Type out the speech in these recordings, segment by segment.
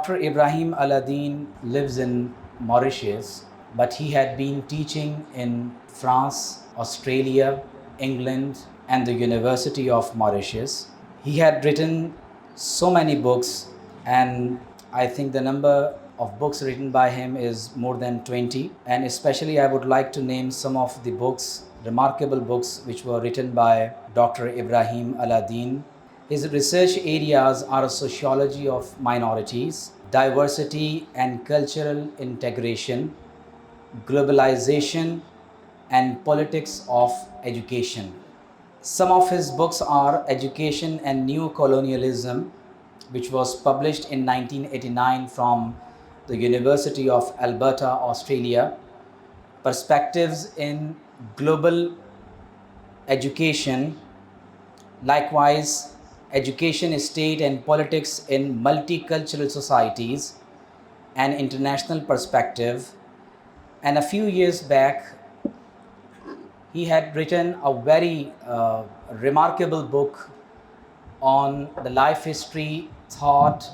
Dr. Ibrahim Alladin lives in Mauritius, but he had been teaching in France, Australia, England, and the University of Mauritius. He had written so many books, and I think the number of books written by him is more than 20. And especially, I would like to name some of the books, remarkable books, which were written by Dr. Ibrahim Alladin. His research areas are sociology of minorities, diversity and cultural integration, globalization, and politics of education. Some of his books are Education and New Colonialism, which was published in 1989 from the University of Alberta, Australia. Perspectives in Global Education, likewise Education, State and Politics in Multicultural Societies, an International Perspective. And a few years back, he had written a very remarkable book on the life history, thought,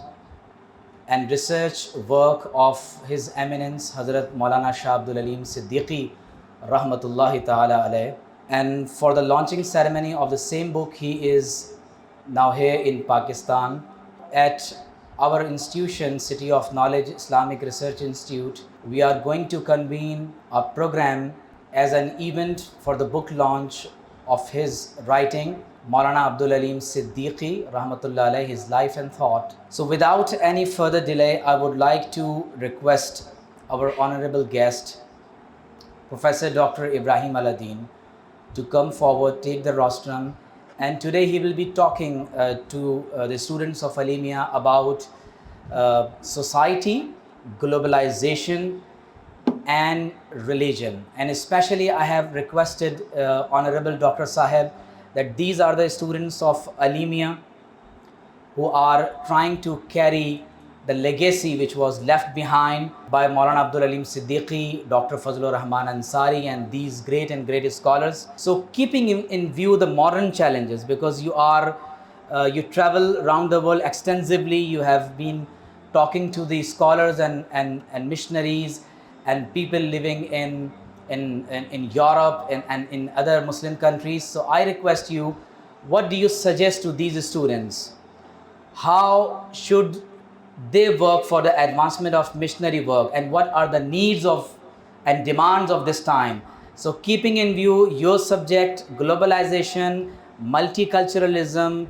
and research work of His Eminence Hazrat Maulana Shah Abdul Aleem Siddiqui, Rahmatullahi Ta'ala alayh. And for the launching ceremony of the same book, he is now here in Pakistan. At our institution, City of Knowledge Islamic Research Institute, we are going to convene a program as an event for the book launch of his writing, Maulana Abdul Aleem Siddiqui, Rahmatullah alayhi, his life and thought. So without any further delay, I would like to request our honorable guest, Professor Dr. Ibrahim Alladin, to come forward, take the rostrum. And today he will be talking to the students of Alimia about society, globalization, and religion. And especially I have requested Honorable Dr. Saheb that these are the students of Alimia who are trying to carry the legacy which was left behind by Maulana Abdul Aleem Siddiqui, Dr. Fazlur Rahman Ansari, and these great and great scholars. So keeping in view the modern challenges, because you travel around the world extensively, you have been talking to the scholars and missionaries and people living in Europe and in other Muslim countries. So I request you, what do you suggest to these students? How should they work for the advancement of missionary work, and what are the needs of and demands of this time? So keeping in view your subject, globalization, multiculturalism,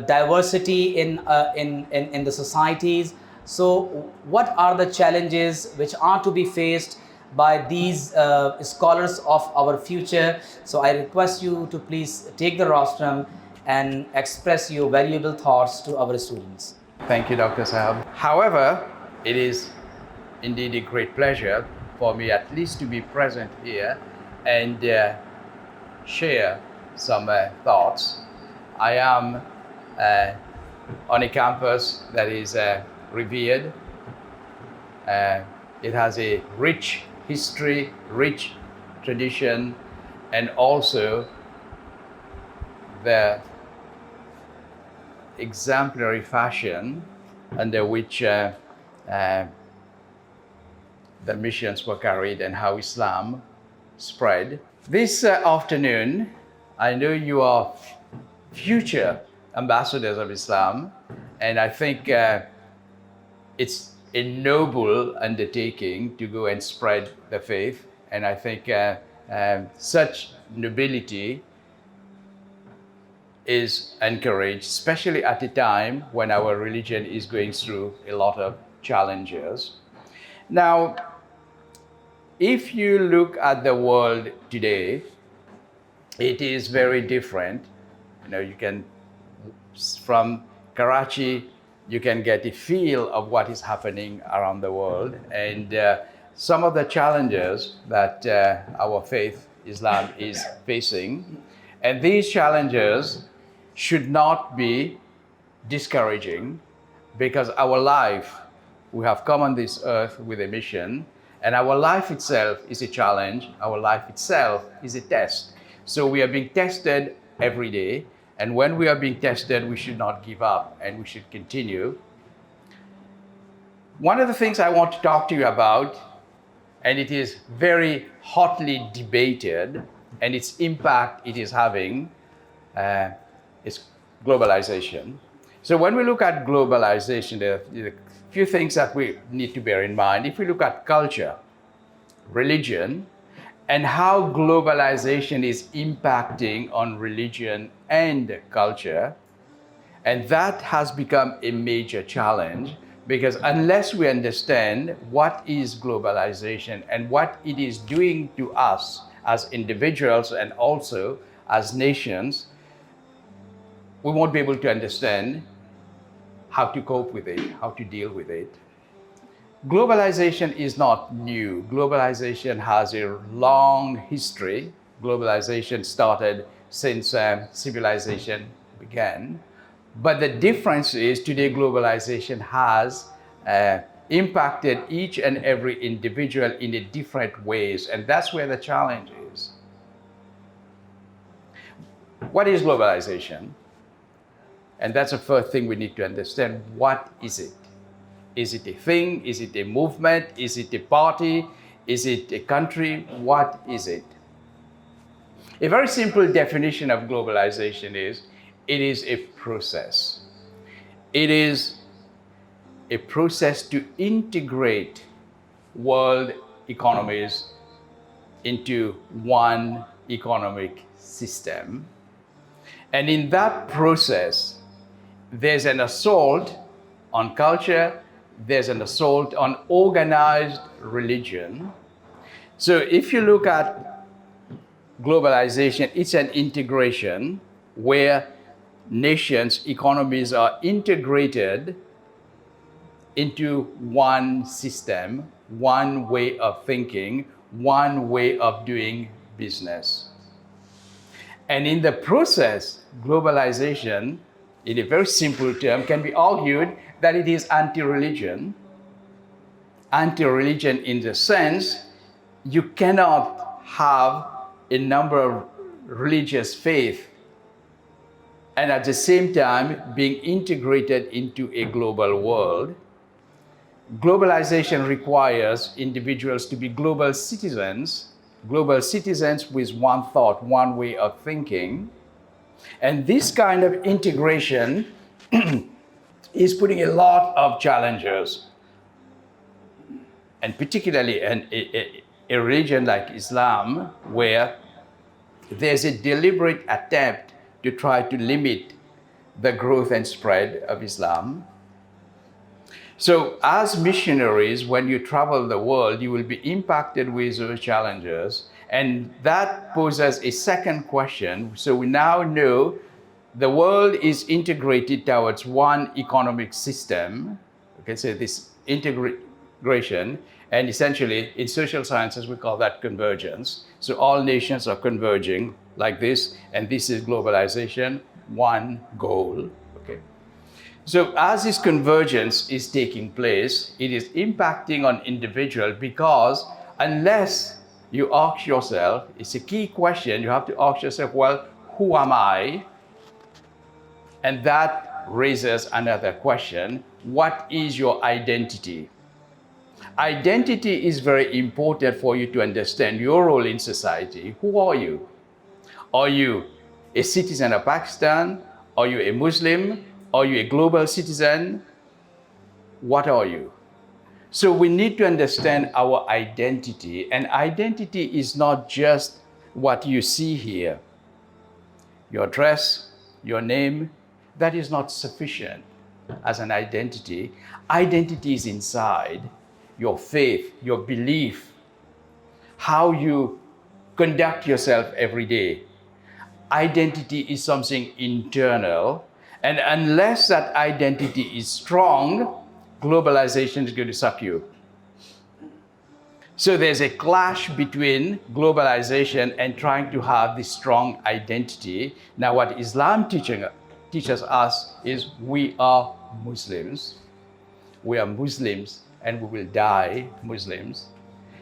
diversity in the societies. So what are the challenges which are to be faced by these scholars of our future? So I request you to please take the rostrum and express your valuable thoughts to our students. Thank you, Dr. Sahab. However, it is indeed a great pleasure for me at least to be present here and share some thoughts. I am on a campus that is revered. It has a rich history, rich tradition, and also the exemplary fashion under which the missions were carried and how Islam spread. This afternoon, I know you are future ambassadors of Islam, and I think it's a noble undertaking to go and spread the faith, and I think such nobility is encouraged, especially at a time when our religion is going through a lot of challenges. Now, if you look at the world today, it is very different. You know, you can, from Karachi, you can get a feel of what is happening around the world, and some of the challenges that our faith, Islam, is facing. And these challenges should not be discouraging, because our life, we have come on this earth with a mission, and our life itself is a challenge. Our life itself is a test. So we are being tested every day, and when we are being tested, we should not give up and we should continue. One of the things I want to talk to you about, and it is very hotly debated, and its impact it is having, is globalization. So when we look at globalization, there are a few things that we need to bear in mind. If we look at culture, religion, and how globalization is impacting on religion and culture, and that has become a major challenge, because unless we understand what is globalization and what it is doing to us as individuals and also as nations, we won't be able to understand how to cope with it, how to deal with it. Globalization is not new. Globalization has a long history. Globalization started since civilization began. But the difference is today globalization has impacted each and every individual in a different ways, and that's where the challenge is. What is globalization? And that's the first thing we need to understand. What is it? Is it a thing? Is it a movement? Is it a party? Is it a country? What is it? A very simple definition of globalization is it is a process. It is a process to integrate world economies into one economic system. And in that process, there's an assault on culture, there's an assault on organized religion. So if you look at globalization, it's an integration where nations, economies are integrated into one system, one way of thinking, one way of doing business. And in the process, globalization, in a very simple term, can be argued that it is anti-religion. Anti-religion in the sense you cannot have a number of religious faiths and at the same time being integrated into a global world. Globalization requires individuals to be global citizens with one thought, one way of thinking. And this kind of integration is putting a lot of challenges, and particularly a religion like Islam, where there's a deliberate attempt to try to limit the growth and spread of Islam. So as missionaries, when you travel the world, you will be impacted with those challenges. And that poses a second question. So we now know the world is integrated towards one economic system. Okay, so this integration, and essentially in social sciences, we call that convergence. So all nations are converging like this, and this is globalization, one goal. Okay. So as this convergence is taking place, it is impacting on individual, because unless you ask yourself, it's a key question, you have to ask yourself, well, who am I? And that raises another question. What is your identity? Identity is very important for you to understand your role in society. Who are you? Are you a citizen of Pakistan? Are you a Muslim? Are you a global citizen? What are you? So we need to understand our identity. And identity is not just what you see here. Your dress, your name, that is not sufficient as an identity. Identity is inside. Your faith, your belief, how you conduct yourself every day. Identity is something internal, and unless that identity is strong, globalization is going to suck you. So there's a clash between globalization and trying to have this strong identity. Now what Islam teaches us is we are Muslims. We are Muslims, and we will die Muslims.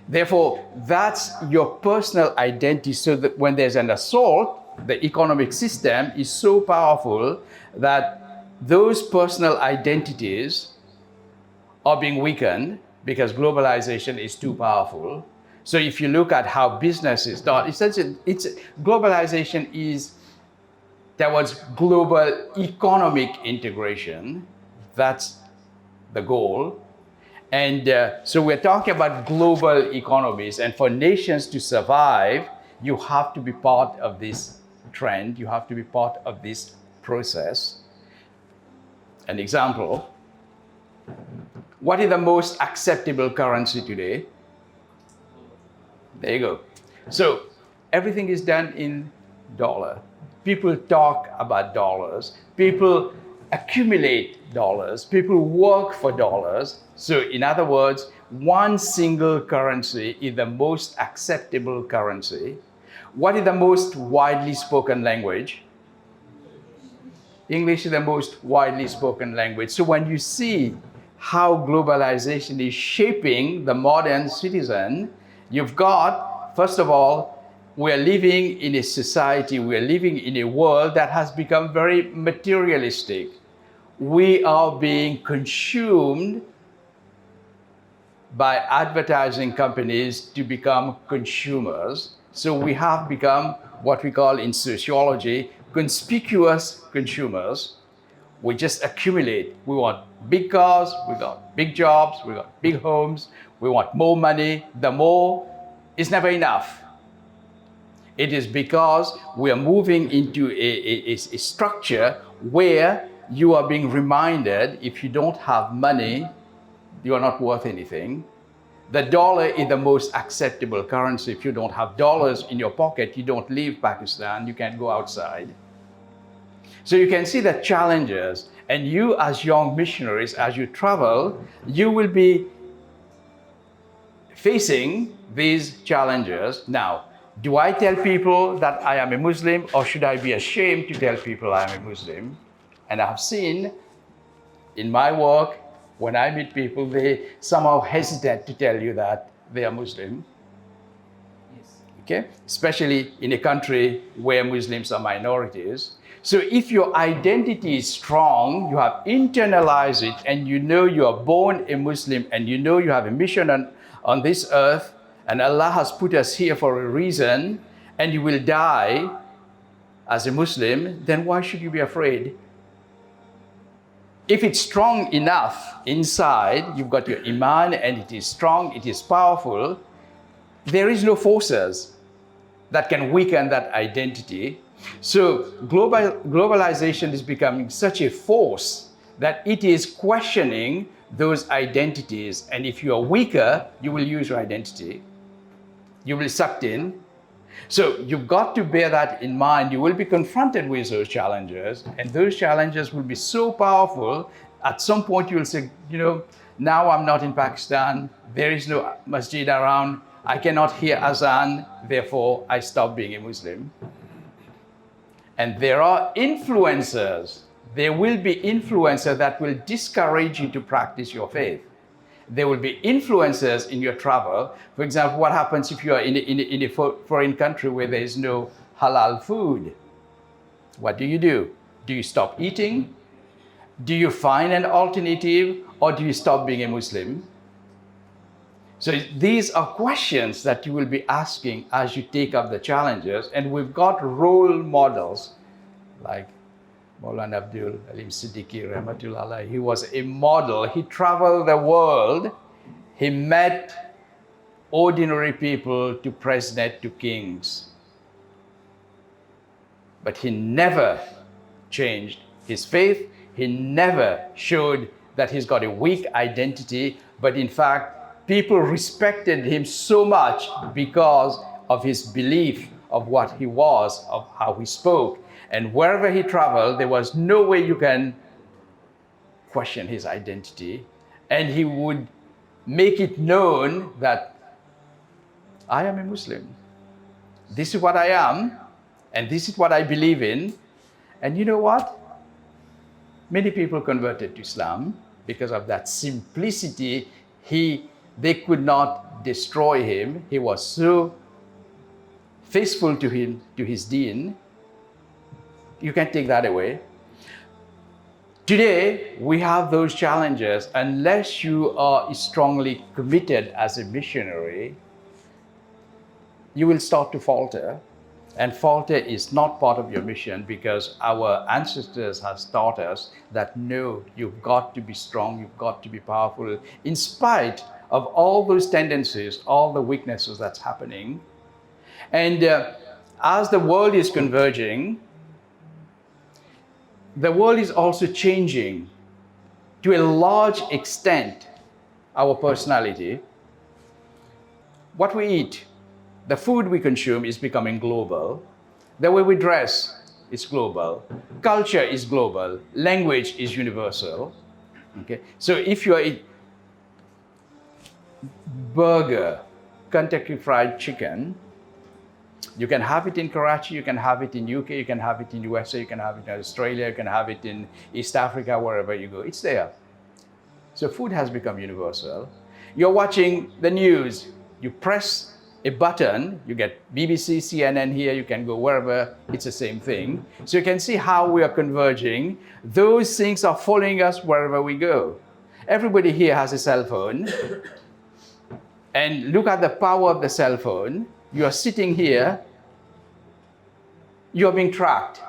Therefore, that's your personal identity, so that when there's an assault, the economic system is so powerful that those personal identities are being weakened because globalization is too powerful. So if you look at how business is done, globalization is towards global economic integration. That's the goal. And so we're talking about global economies. And for nations to survive, you have to be part of this trend. You have to be part of this process. An example, what is the most acceptable currency today? There you go. So everything is done in dollar. People talk about dollars. People accumulate dollars. People work for dollars. So in other words, one single currency is the most acceptable currency. What is the most widely spoken language? English is the most widely spoken language. So when you see how globalization is shaping the modern citizen, you've got, first of all, we're living in a society, we're living in a world that has become very materialistic. We are being consumed by advertising companies to become consumers. So we have become what we call in sociology, conspicuous consumers. We just accumulate. We want big cars, we got big jobs, we got big homes, we want more money. The more is never enough. It is because we are moving into a structure where you are being reminded if you don't have money, you are not worth anything. The dollar is the most acceptable currency. If you don't have dollars in your pocket, you don't leave Pakistan, you can't go outside. So you can see the challenges, and you as young missionaries, as you travel, you will be facing these challenges. Now, do I tell people that I am a Muslim, or should I be ashamed to tell people I am a Muslim? And I have seen in my work, when I meet people, they somehow hesitate to tell you that they are Muslim. Yes. Okay? Especially in a country where Muslims are minorities. So if your identity is strong, you have internalized it, and you know you are born a Muslim, and you know you have a mission on this earth, and Allah has put us here for a reason, and you will die as a Muslim, then why should you be afraid? If it's strong enough inside, you've got your iman and it is strong, it is powerful, there is no forces that can weaken that identity. So globalization is becoming such a force that it is questioning those identities. And if you are weaker, you will use your identity. You will be sucked in. So you've got to bear that in mind. You will be confronted with those challenges, and those challenges will be so powerful. At some point you will say, now I'm not in Pakistan, there is no masjid around, I cannot hear azan, therefore I stop being a Muslim. And there are influencers. There will be influencers that will discourage you to practice your faith. There will be influencers in your travel. For example, what happens if you are in a foreign country where there is no halal food? What do? Do you stop eating? Do you find an alternative, or do you stop being a Muslim? So these are questions that you will be asking as you take up the challenges. And we've got role models like Maulana Abdul Alim Siddiqui, Rahmatullah. He was a model. He traveled the world. He met ordinary people to presidents, to kings. But he never changed his faith. He never showed that he's got a weak identity. But in fact, people respected him so much because of his belief of what he was, of how he spoke. And wherever he traveled, there was no way you can question his identity. And he would make it known that I am a Muslim. This is what I am, and this is what I believe in. And you know what? Many people converted to Islam because of that simplicity. They could not destroy him. He was so faithful to his deen. You can't take that away. Today, we have those challenges. Unless you are strongly committed as a missionary, you will start to falter. And falter is not part of your mission, because our ancestors have taught us that no, you've got to be strong, you've got to be powerful, in spite of all those tendencies, all the weaknesses that's happening. And as the world is converging, the world is also changing to a large extent our personality. What we eat, the food we consume is becoming global. The way we dress is global. Culture is global. Language is universal. Okay? So if you eat burger, Kentucky Fried Chicken, you can have it in Karachi, you can have it in UK, you can have it in USA, you can have it in Australia, you can have it in East Africa, wherever you go. It's there. So food has become universal. You're watching the news, you press a button, you get BBC, CNN here, you can go wherever, it's the same thing. So you can see how we are converging. Those things are following us wherever we go. Everybody here has a cell phone. And look at the power of the cell phone. You are sitting here, you are being tracked.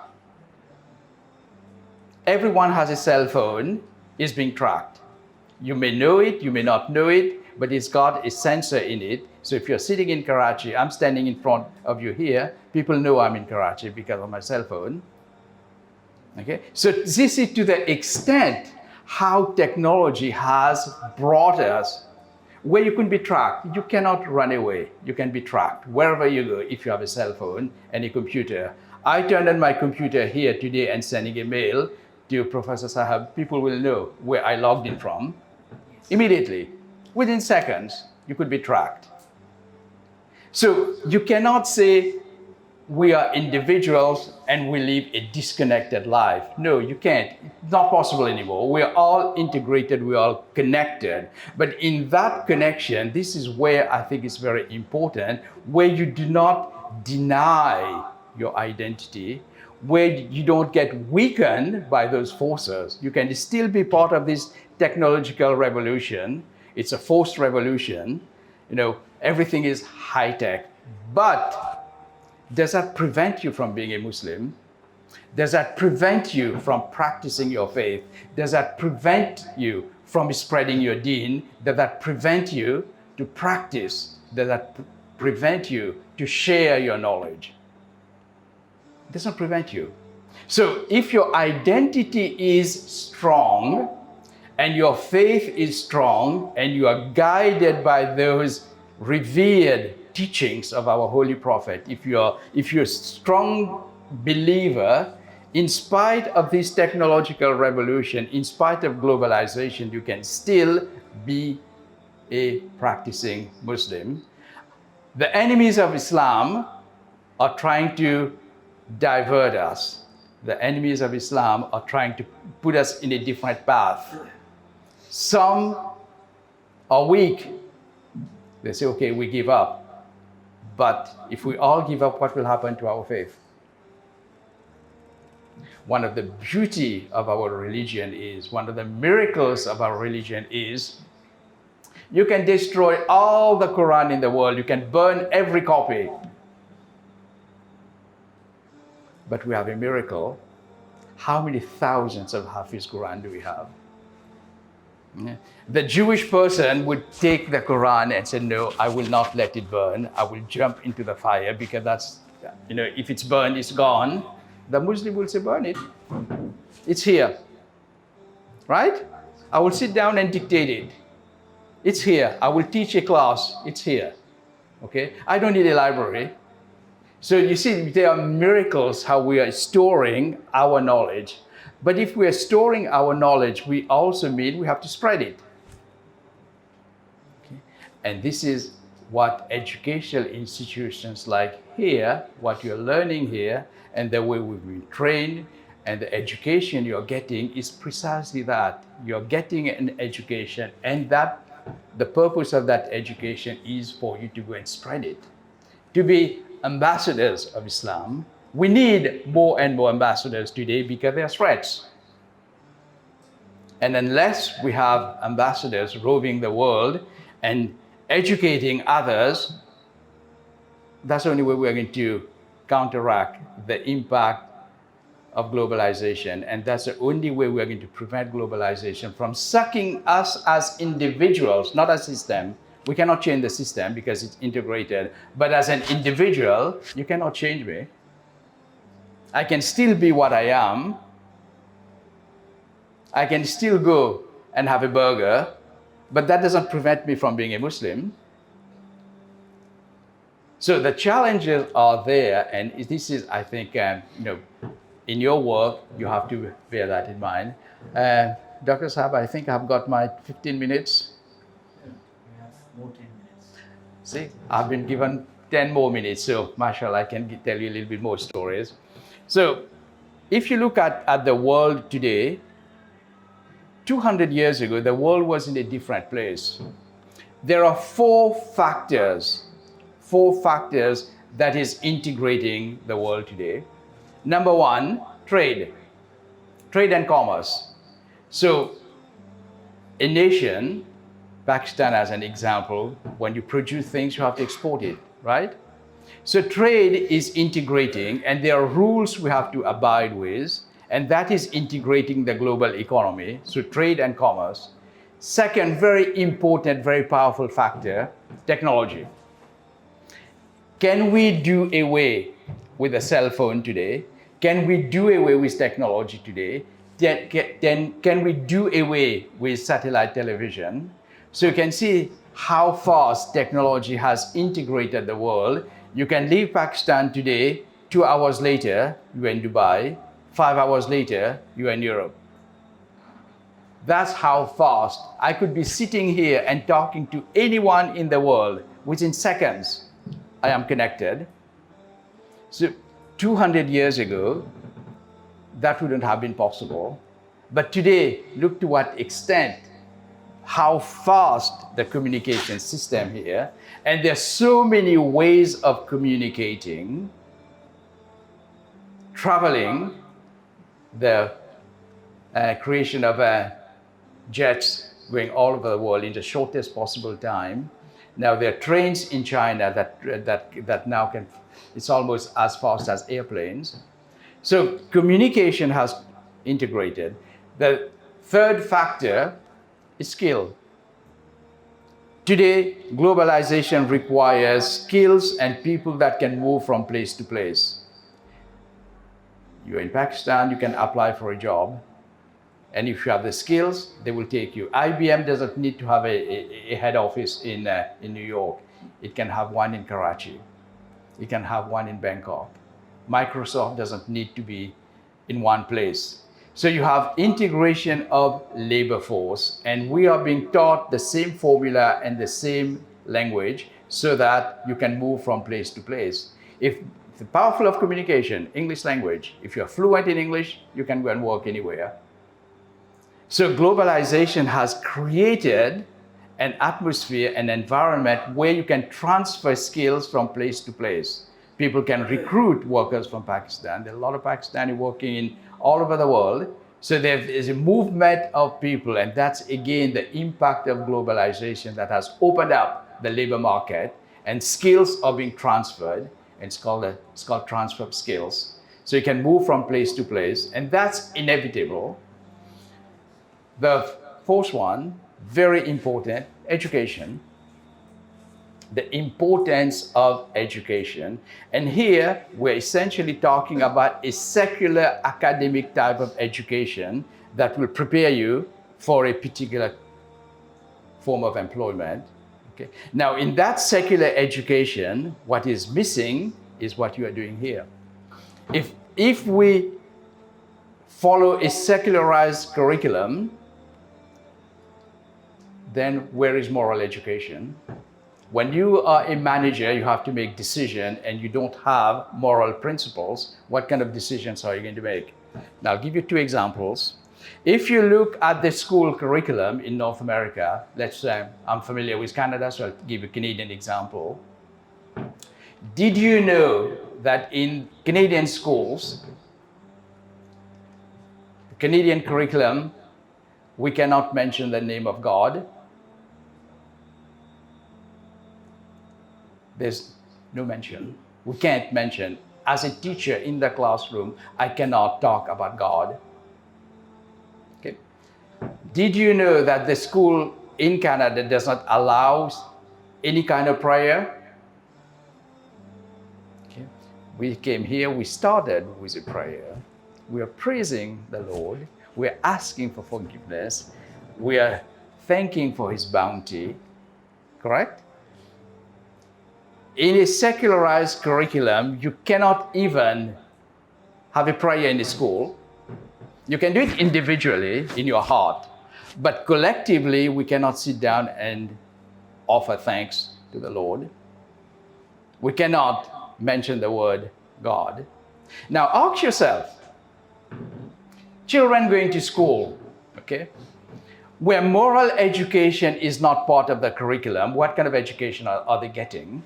Everyone has a cell phone, is being tracked. You may know it, you may not know it, but it's got a sensor in it. So if you're sitting in Karachi, I'm standing in front of you here, people know I'm in Karachi because of my cell phone. Okay? So this is to the extent how technology has brought us where you can be tracked. You cannot run away. You can be tracked wherever you go if you have a cell phone and a computer. I turned on my computer here today and sending a mail to Professor Sahab. People will know where I logged in from. Immediately, within seconds, you could be tracked. So you cannot say we are individuals and we live a disconnected life. No, you can't. It's not possible anymore. We are all integrated, we are all connected. But in that connection, this is where I think it's very important, where you do not deny your identity, where you don't get weakened by those forces. You can still be part of this technological revolution. It's a forced revolution. You know, everything is high tech. But does that prevent you from being a Muslim? Does that prevent you from practicing your faith? Does that prevent you from spreading your deen? Does that prevent you to practice? Does that prevent you to share your knowledge? It doesn't prevent you. So if your identity is strong and your faith is strong and you are guided by those revered teachings of our Holy Prophet, if you're a strong believer, in spite of this technological revolution, in spite of globalization, you can still be a practicing Muslim. The enemies of Islam are trying to divert us. The enemies of Islam are trying to put us in a different path. Some are weak. They say, okay, we give up. But if we all give up, what will happen to our faith? One of the beauty of our religion is, one of the miracles of our religion is, you can destroy all the Quran in the world, you can burn every copy. But we have a miracle. How many thousands of Hafiz Quran do we have? The Jewish person would take the Quran and say, no, I will not let it burn. I will jump into the fire because that's, if it's burned, it's gone. The Muslim will say, burn it. It's here. Right? I will sit down and dictate it. It's here. I will teach a class. It's here. Okay? I don't need a library. So you see, there are miracles how we are storing our knowledge. But if we are storing our knowledge, we also mean we have to spread it. Okay? And this is what educational institutions like here, what you're learning here, and the way we've been trained, and the education you're getting is precisely that. You're getting an education, and that the purpose of that education is for you to go and spread it. To be ambassadors of Islam. We need more and more ambassadors today because there are threats. And unless we have ambassadors roving the world and educating others, that's the only way we're going to counteract the impact of globalization. And that's the only way we're going to prevent globalization from sucking us as individuals, not as system. We cannot change the system because it's integrated. But as an individual, you cannot change me. I can still be what I am. I can still go and have a burger, but that doesn't prevent me from being a Muslim. So the challenges are there, and this is, I think, in your work, you have to bear that in mind. Dr. Saab, I think I've got my 15 minutes. We have more 10 minutes. See, I've been given 10 more minutes, so mashallah, I can tell you a little bit more stories. So if you look at the world today, 200 years ago, the world was in a different place. There are four factors that is integrating the world today. Number one, trade and commerce. So a nation, Pakistan as an example, when you produce things, you have to export it, right? So trade is integrating, and there are rules we have to abide with, and that is integrating the global economy, so trade and commerce. Second, very important, very powerful factor, technology. Can we do away with a cell phone today? Can we do away with technology today? Then can we do away with satellite television? So you can see how fast technology has integrated the world. You can leave Pakistan today, 2 hours later, you're in Dubai, 5 hours later, you're in Europe. That's how fast. I could be sitting here and talking to anyone in the world. Within seconds, I am connected. So 200 years ago, that wouldn't have been possible. But today, look to what extent, how fast the communication system here, and there's so many ways of communicating, traveling, the creation of jets going all over the world in the shortest possible time. Now there are trains in China that now can, it's almost as fast as airplanes. So communication has integrated. The third factor is skill. Today, globalization requires skills and people that can move from place to place. You're in Pakistan, you can apply for a job. And if you have the skills, they will take you. IBM doesn't need to have a head office in New York. It can have one in Karachi. It can have one in Bangkok. Microsoft doesn't need to be in one place. So you have integration of labor force, and we are being taught the same formula and the same language so that you can move from place to place. If the powerful of communication, English language, if you're fluent in English, you can go and work anywhere. So globalization has created an atmosphere, an environment where you can transfer skills from place to place. People can recruit workers from Pakistan. There are a lot of Pakistani working all over the world. So there is a movement of people, and that's again the impact of globalization that has opened up the labor market, and skills are being transferred, and it's called transfer of skills. So you can move from place to place, and that's inevitable. The fourth one, very important, education. The importance of education. And here we're essentially talking about a secular academic type of education that will prepare you for a particular form of employment. Okay. Now, in that secular education, what is missing is what you are doing here. If we follow a secularized curriculum, then where is moral education? When you are a manager, you have to make decisions and you don't have moral principles. What kind of decisions are you going to make? Now, I'll give you two examples. If you look at the school curriculum in North America, let's say I'm familiar with Canada, so I'll give you a Canadian example. Did you know that in Canadian schools, the Canadian curriculum We cannot mention the name of God. There's no mention. We can't mention. As a teacher in the classroom, I cannot talk about God. Okay. Did you know that the school in Canada does not allow any kind of prayer? Okay. We came here, we started with a prayer. We are praising the Lord. We are asking for forgiveness. We are thanking for His bounty. Correct? In a secularized curriculum, you cannot even have a prayer in the school. You can do it individually in your heart, but collectively, we cannot sit down and offer thanks to the Lord. We cannot mention the word God. Now, ask yourself, children going to school, okay, where moral education is not part of the curriculum, what kind of education are they getting?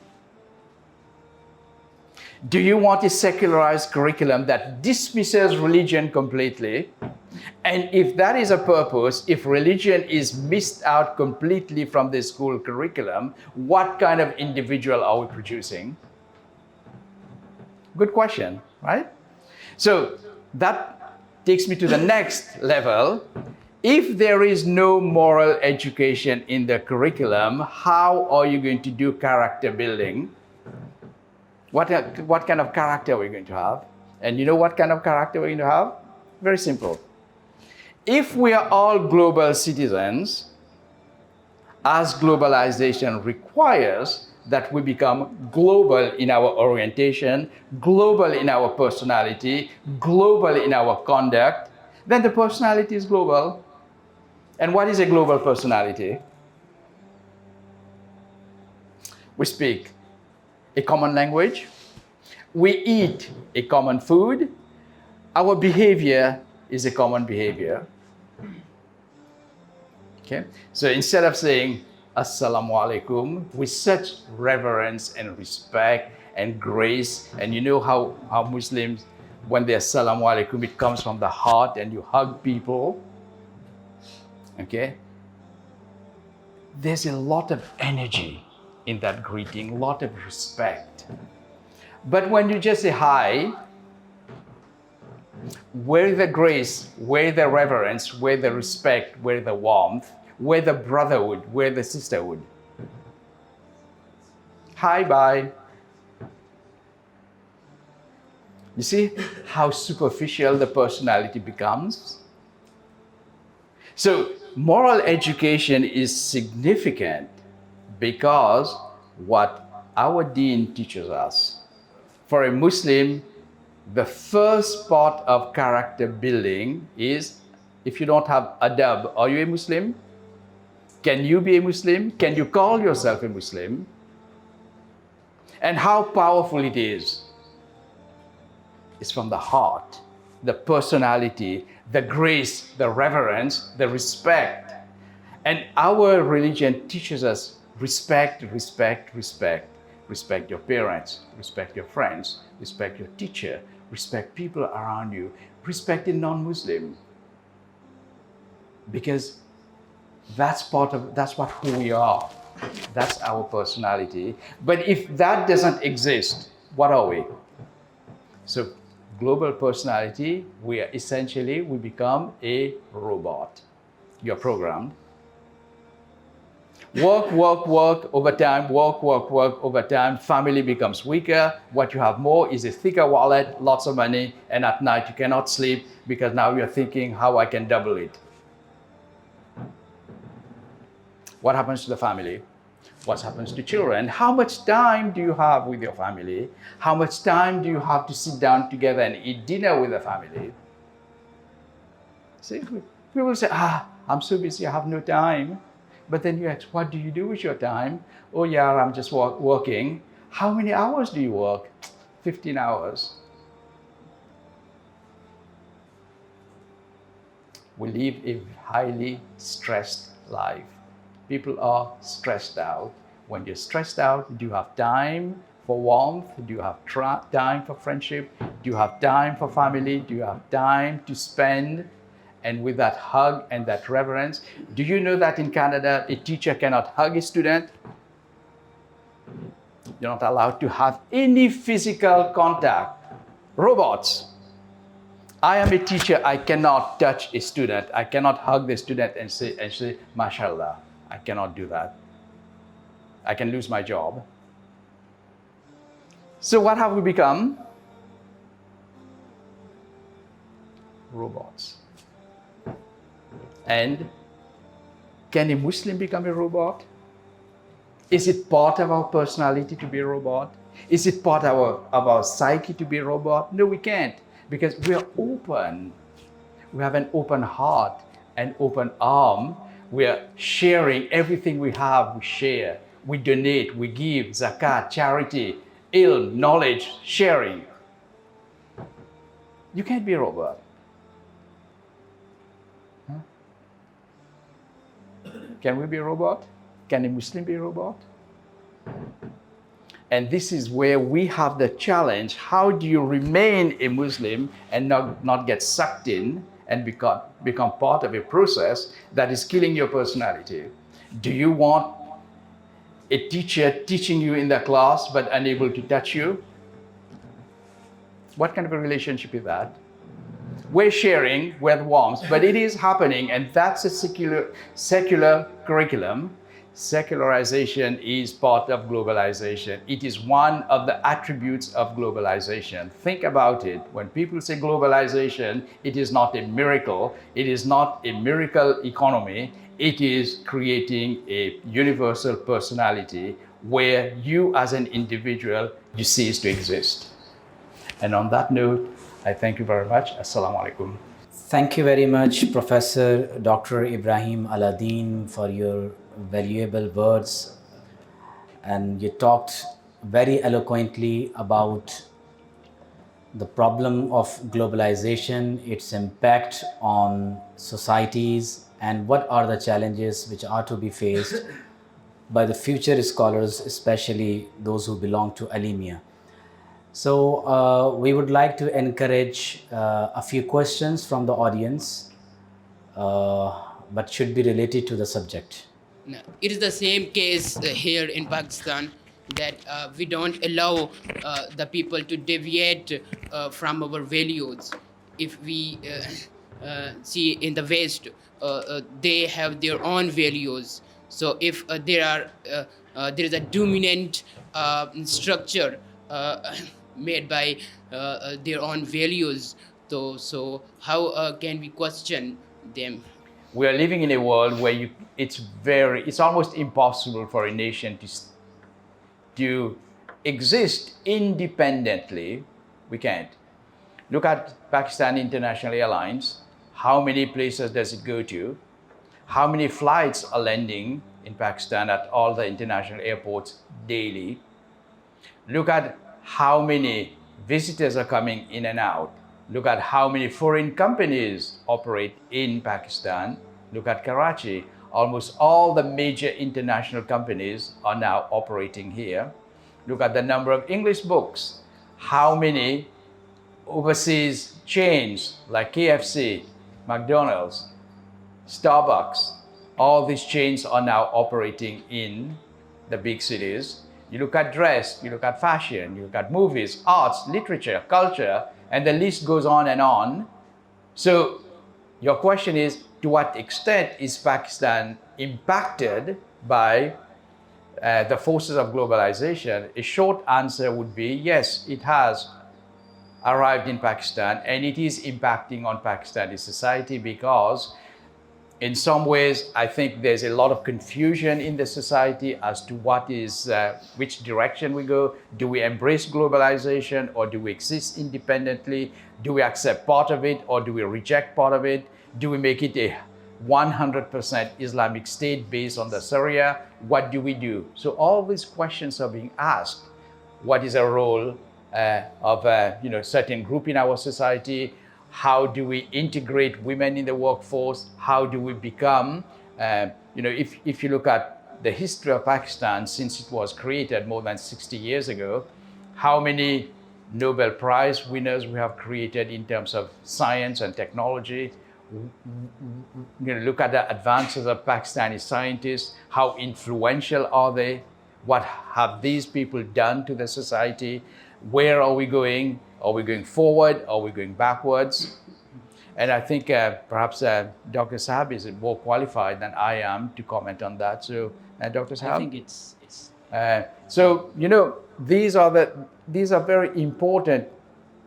Do you want a secularized curriculum that dismisses religion completely? And if that is a purpose, if religion is missed out completely from the school curriculum, what kind of individual are we producing? Good question, right? So that takes me to the next level. If there is no moral education in the curriculum, how are you going to do character building? What kind of character are we going to have? And you know what kind of character we're going to have? Very simple. If we are all global citizens, as globalization requires that we become global in our orientation, global in our personality, global in our conduct, then the personality is global. And what is a global personality? We speak a common language, we eat a common food, our behavior is a common behavior. Okay? So instead of saying Assalamu alaikum with such reverence and respect and grace, and you know how Muslims, when they Assalamu alaikum, it comes from the heart and you hug people. Okay? There's a lot of energy in that greeting, a lot of respect. But when you just say hi, where the grace, where the reverence, where the respect, where the warmth, where the brotherhood, where the sisterhood? Hi, bye. You see how superficial the personality becomes? So moral education is significant because what our deen teaches us. For a Muslim, the first part of character building is, if you don't have adab, are you a Muslim? Can you be a Muslim? Can you call yourself a Muslim? And how powerful it is. It's from the heart, the personality, the grace, the reverence, the respect. And our religion teaches us respect, respect, respect. Respect your parents, respect your friends, respect your teacher, respect people around you, respect a non-Muslim. Because that's what who we are. That's our personality. But if that doesn't exist, what are we? So global personality, we become a robot. You're programmed. Work, work, work over time, work, work, work over time. Family becomes weaker. What you have more is a thicker wallet, lots of money, and at night you cannot sleep because now you're thinking how I can double it. What happens to the family? What happens to children? How much time do you have with your family? How much time do you have to sit down together and eat dinner with the family? See, people say, I'm so busy, I have no time. But then you ask, what do you do with your time? Oh yeah, I'm just working. How many hours do you work? 15 hours. We live a highly stressed life. People are stressed out. When you're stressed out, do you have time for warmth? Do you have time for friendship? Do you have time for family? Do you have time to spend? and with that hug and that reverence. Do you know that in Canada, a teacher cannot hug a student? You're not allowed to have any physical contact. Robots. I am a teacher, I cannot touch a student. I cannot hug the student and say, mashallah. I cannot do that. I can lose my job. So what have we become? Robots. And can a Muslim become a robot? Is it part of our personality to be a robot? Is it part of our psyche to be a robot? No, we can't, because we are open. We have an open heart, an open arm. We are sharing everything we have, we share. We donate, we give, zakat, charity, ilm, knowledge, sharing. You can't be a robot. Huh? Can we be a robot? Can a Muslim be a robot? And this is where we have the challenge. How do you remain a Muslim and not get sucked in and become part of a process that is killing your personality? Do you want a teacher teaching you in the class but unable to touch you? What kind of a relationship is that? We're sharing with warmth, but it is happening, and that's a secular curriculum. Secularization is part of globalization. It is one of the attributes of globalization. Think about it. When people say globalization, it is not a miracle. It is not a miracle economy. It is creating a universal personality where you as an individual, you cease to exist. And on that note, I thank you very much. Assalamu alaikum. Thank you very much, Professor Dr. Ibrahim Alladin, for your valuable words. And you talked very eloquently about the problem of globalization, its impact on societies, and what are the challenges which are to be faced by the future scholars, especially those who belong to Alimia. So we would like to encourage a few questions from the audience, but should be related to the subject. No, it is the same case here in Pakistan, that we don't allow the people to deviate from our values. If we see in the West, they have their own values. So if there is a dominant structure made by their own values, so how can we question them? We are living in a world where it's almost impossible for a nation to exist independently. We can't. Look at Pakistani International Airlines. How many places does it go to? How many flights are landing in Pakistan at all the international airports daily? Look at how many visitors are coming in and out. Look at how many foreign companies operate in Pakistan. Look at Karachi. Almost all the major international companies are now operating here. Look at the number of English books. How many overseas chains like KFC, McDonald's, Starbucks, all these chains are now operating in the big cities. You look at dress, you look at fashion, you look at movies, arts, literature, culture, and the list goes on and on. So your question is, to what extent is Pakistan impacted by the forces of globalization? A short answer would be yes, it has arrived in Pakistan, and it is impacting on Pakistani society, because in some ways, I think there's a lot of confusion in the society as to what is, which direction we go. Do we embrace globalization, or do we exist independently? Do we accept part of it, or do we reject part of it? Do we make it a 100% Islamic state based on the Sharia? What do we do? So all these questions are being asked. What is the role of a certain group in our society? How do we integrate women in the workforce? How do we become, if you look at the history of Pakistan since it was created more than 60 years ago, how many Nobel Prize winners we have created in terms of science and technology? look at the advances of Pakistani scientists. How influential are they? What have these people done to the society? Where are we going? Are we going forward? Are we going backwards? And I think perhaps Dr. Sahab is more qualified than I am to comment on that. So, Dr. Sahab? I think it's So, these are very important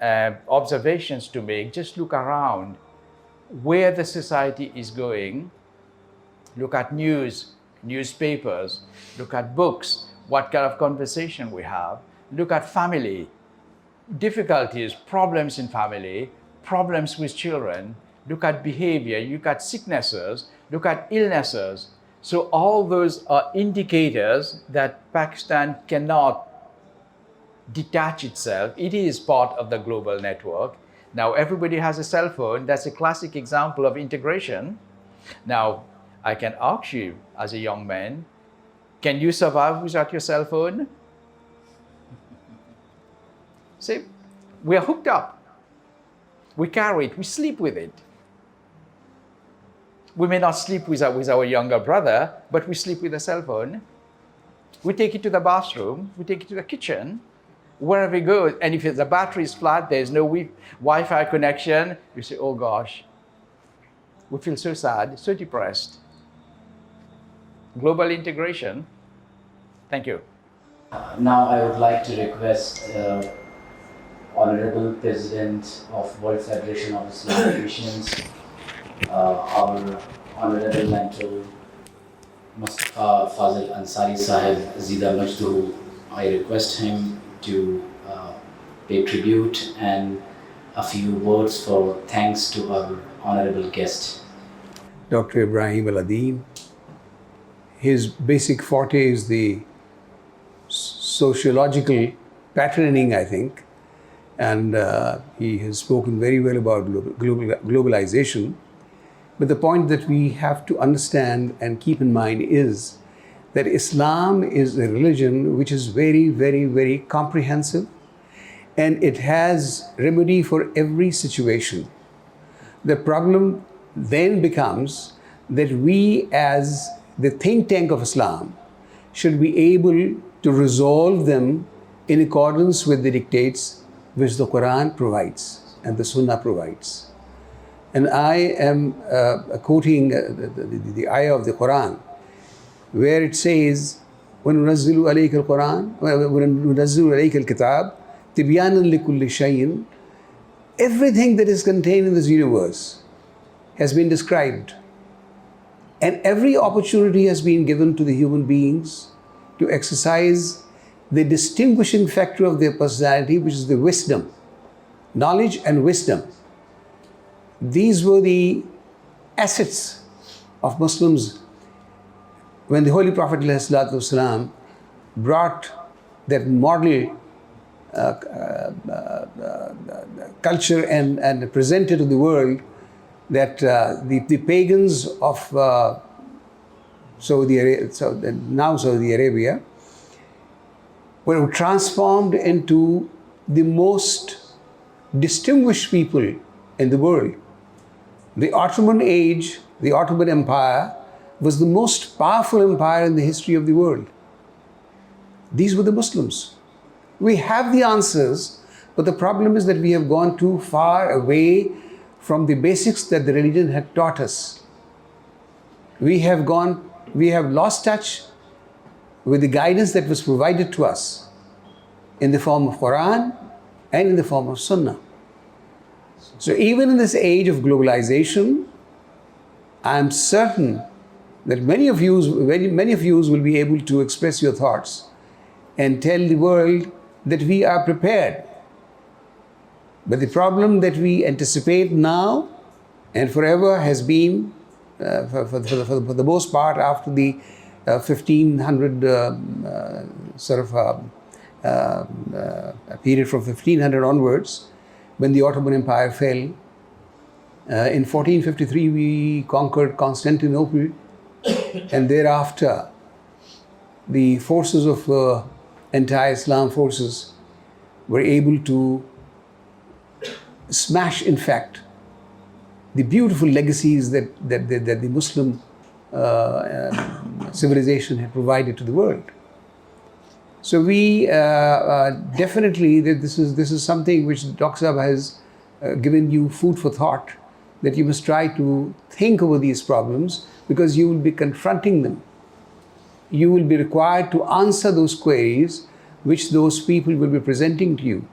observations to make. Just look around where the society is going. Look at newspapers, look at books, what kind of conversation we have. Look at family, difficulties, problems in family, problems with children. Look at behavior, look at sicknesses, look at illnesses. So all those are indicators that Pakistan cannot detach itself. It is part of the global network. Now everybody has a cell phone. That's a classic example of integration. Now, I can ask you as a young man, can you survive without your cell phone? See, we are hooked up. We carry it, we sleep with it. We may not sleep with our younger brother, but we sleep with a cell phone. We take it to the bathroom, we take it to the kitchen, wherever we go. And if the battery is flat, there's no Wi-Fi connection, you say, oh gosh, we feel so sad, so depressed. Global integration. Thank you. Now I would like to request Honorable President of World Federation of Islamic Nations, our Honorable Mentor Mustafa Fazil Ansari Sahib Zida Majdu. I request him to pay tribute and a few words for thanks to our honorable guest. Dr. Ibrahim Alladin. His basic forte is the sociological patterning, I think, and he has spoken very well about globalization. But the point that we have to understand and keep in mind is that Islam is a religion which is very, very, very comprehensive, and it has remedy for every situation. The problem then becomes that we, as the think tank of Islam, should be able to resolve them in accordance with the dictates which the Quran provides and the Sunnah provides. And I am quoting the ayah of the Quran, where it says, وَنُنَزِّلُ عَلَيْكَ الْقُرْآنَ وَنُنَزِّلُ عَلَيْكَ الْكِتَابَ تِبْيَانًا لِكُلِّ شَيْءٍ. Everything that is contained in this universe has been described. And every opportunity has been given to the human beings to exercise the distinguishing factor of their personality, which is the wisdom, knowledge and wisdom. These were the assets of Muslims when the Holy Prophet ﷺ brought that model culture and presented to the world that the pagans of now Saudi Arabia were transformed into the most distinguished people in the world. The Ottoman age, the Ottoman Empire, was the most powerful empire in the history of the world. These were the Muslims. We have the answers, but the problem is that we have gone too far away from the basics that the religion had taught us. We have lost touch with the guidance that was provided to us in the form of Quran and in the form of Sunnah. So even in this age of globalization, I am certain that many of you will be able to express your thoughts and tell the world that we are prepared. But the problem that we anticipate now and forever has been, for the most part, after the 1500 period from 1500 onwards, when the Ottoman Empire fell. In 1453, we conquered Constantinople, and thereafter, the forces of anti-Islam forces were able to smash, in fact, the beautiful legacies that the Muslim civilization had provided to the world. So we definitely, this is something which Dr. Saab has given you food for thought, that you must try to think over these problems, because you will be confronting them. You will be required to answer those queries which those people will be presenting to you.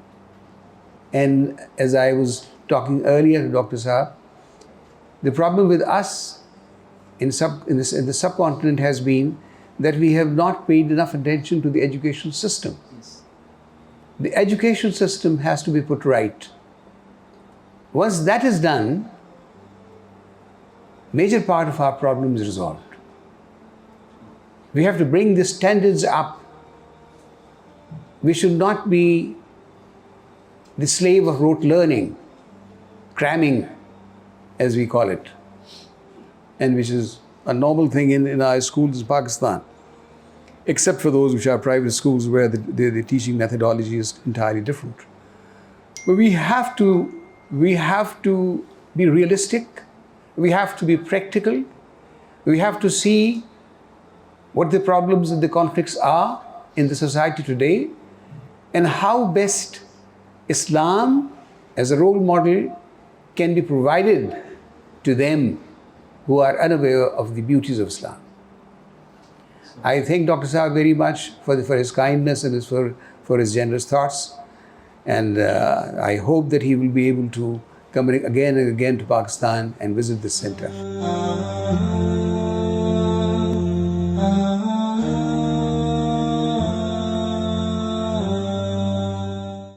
And as I was talking earlier to Dr. Saab, the problem with us in the subcontinent has been that we have not paid enough attention to the education system. Yes. The education system has to be put right. Once that is done, major part of our problem is resolved. We have to bring the standards up. We should not be the slave of rote learning, cramming, as we call it, and which is a normal thing in our schools in Pakistan, except for those which are private schools where the teaching methodology is entirely different. But we have to be realistic. We have to be practical. We have to see what the problems and the conflicts are in the society today, and how best Islam as a role model can be provided to them who are unaware of the beauties of Islam. I thank Dr. Saab very much for his kindness and for his generous thoughts, and I hope that he will be able to come again and again to Pakistan and visit this center.